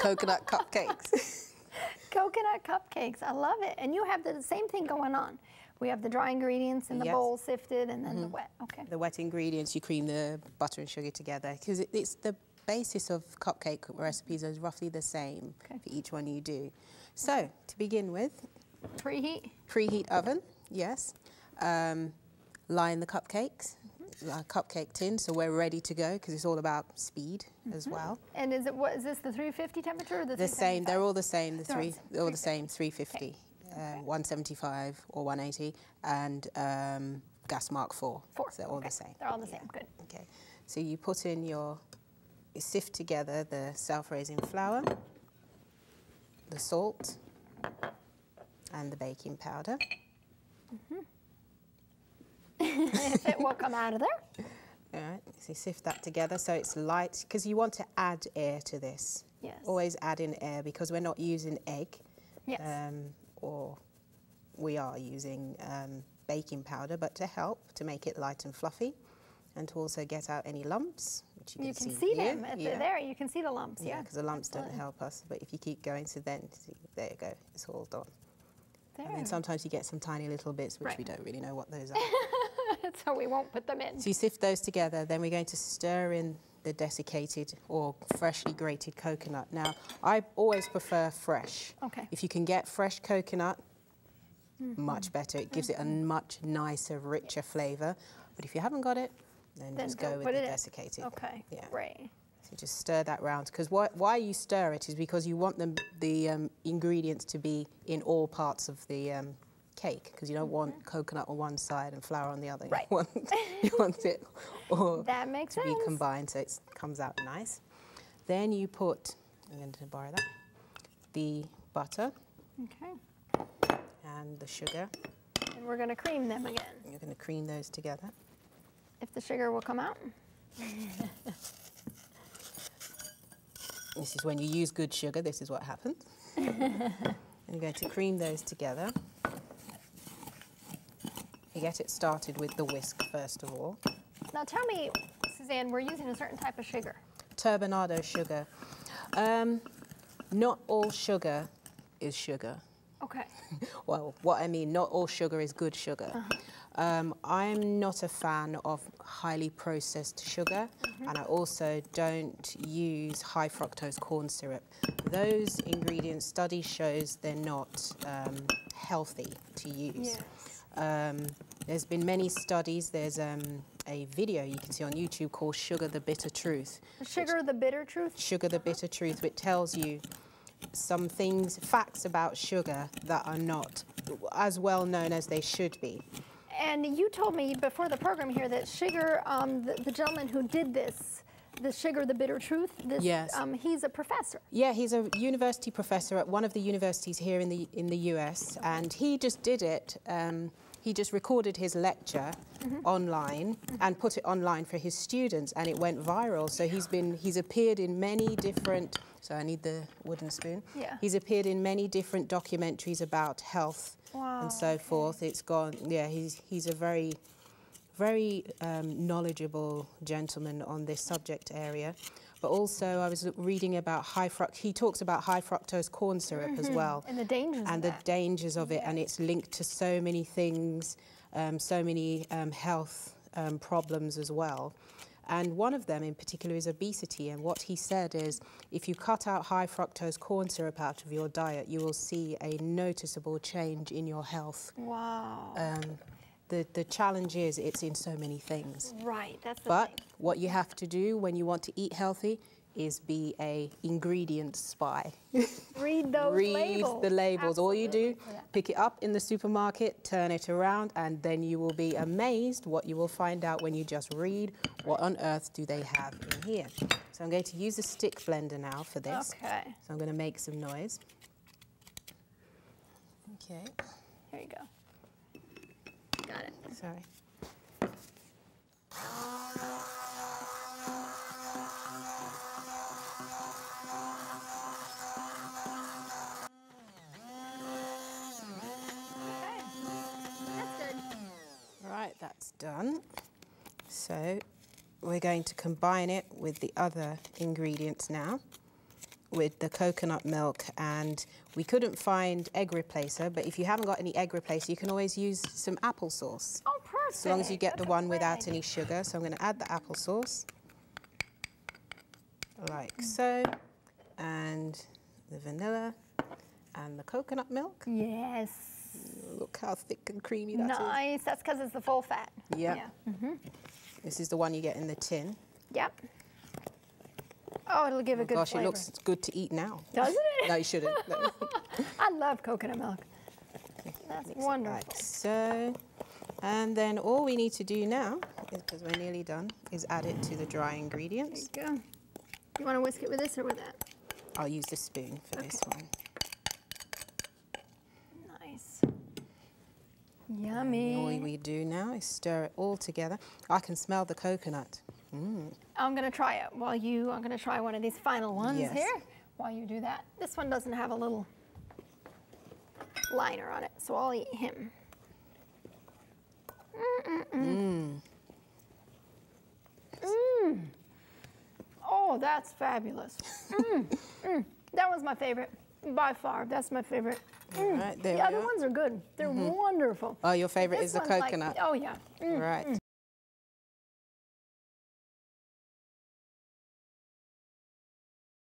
Coconut cupcakes. Coconut cupcakes, I love it. And you have the same thing going on. We have the dry ingredients in the bowl sifted and then the wet, okay. The wet ingredients, you cream the butter and sugar together because it's the basis of cupcake recipes is roughly the same for each one you do. So, to begin with, preheat. Preheat oven, yes. Line the cupcakes, cupcake tin, so we're ready to go because it's all about speed as well. And is this the 350 temperature or the same? They're all the same. They're all the same. 350, 175 or 180, and gas mark 4. So they're all the same. They're all the same. Good. Okay. So you put in you sift together the self-raising flour, the salt, and the baking powder. If it will come out of there. All right, so you sift that together so it's light, because you want to add air to this. Yes. Always add in air because we're not using egg. Yes. Or we are using baking powder, but to help, to make it light and fluffy, and to also get out any lumps, which you can see here. them there. You can see the lumps. Yeah, because the lumps don't help us. But if you keep going, so then, see, there you go, it's all done. There. And then sometimes you get some tiny little bits, which we don't really know what those are. So we won't put them in. So you sift those together, then we're going to stir in the desiccated or freshly grated coconut. Now, I always prefer fresh. Okay. If you can get fresh coconut, much better. It gives it a much nicer, richer flavour. But if you haven't got it, then just go with the desiccated. Okay, great. So just stir that round, because why you stir it is because you want the ingredients to be in all parts of the cake, because you don't want coconut on one side and flour on the other. Right. You want it all that makes to be combined so it comes out nice. Then you put, I'm going to borrow that, the butter and the sugar. And we're going to cream them again. You're going to cream those together. If the sugar will come out. This is when you use good sugar, this is what happens. And you're going to cream those together. You get it started with the whisk first of all. Now tell me, Suzanne, we're using a certain type of sugar. Turbinado sugar. Not all sugar is sugar. Okay. Well, what I mean, not all sugar is good sugar. I'm not a fan of highly processed sugar, and I also don't use high fructose corn syrup. Those ingredients, study shows they're not healthy to use. Yes. There's been many studies. There's a video you can see on YouTube called Sugar the Bitter Truth. Sugar the Bitter Truth? Sugar the Bitter Truth, which tells you some things, facts about sugar that are not as well known as they should be. And you told me before the program here that sugar, the gentleman who did this, the Sugar the Bitter Truth, he's a professor. Yeah, he's a university professor at one of the universities here in the US, and he just did it. He just recorded his lecture online and put it online for his students, and it went viral. So he's appeared in many different. So I need the wooden spoon. Yeah. He's appeared in many different documentaries about health and so forth. It's gone. Yeah, he's a very knowledgeable gentleman on this subject area. But also, I was reading about he talks about high fructose corn syrup as well. And the dangers of the dangers of it, and it's linked to so many things, so many health problems as well. And one of them in particular is obesity. And what he said is, if you cut out high fructose corn syrup out of your diet, you will see a noticeable change in your health. Wow. The challenge is it's in so many things. Right, that's the thing. But what you have to do when you want to eat healthy is be a ingredient spy. Read those labels. Read the labels. Absolutely. All you do, pick it up in the supermarket, turn it around, and then you will be amazed what you will find out when you just read what on earth do they have in here. So I'm going to use a stick blender now for this. Okay. So I'm going to make some noise. Okay. Here you go. Got it. Sorry. Right, that's done. So we're going to combine it with the other ingredients now. with the coconut milk, and we couldn't find egg replacer, but if you haven't got any egg replacer, you can always use some applesauce. Oh, perfect. As long as you get the one without any sugar. So I'm going to add the applesauce, like so, and the vanilla and the coconut milk. Yes. Look how thick and creamy that is. Nice. That's because it's the full fat. Yep. Yeah. This is the one you get in the tin. Yep. Oh, it'll give a good flavor. Gosh, it looks good to eat now. Doesn't it? No, you shouldn't. I love coconut milk. That's wonderful. Like so. And then all we need to do now, because we're nearly done, is add it to the dry ingredients. There you go. You want to whisk it with this or with that? I'll use the spoon for this one. Nice. Yummy. And all we do now is stir it all together. I can smell the coconut. I'm going to try it while I'm going to try one of these final ones here while you do that. This one doesn't have a little liner on it, so I'll eat him. Oh, that's fabulous. That was my favorite, by far. That's my favorite. Right, there the other ones are good. They're wonderful. Oh, your favorite is the coconut. Like, oh, yeah. Right.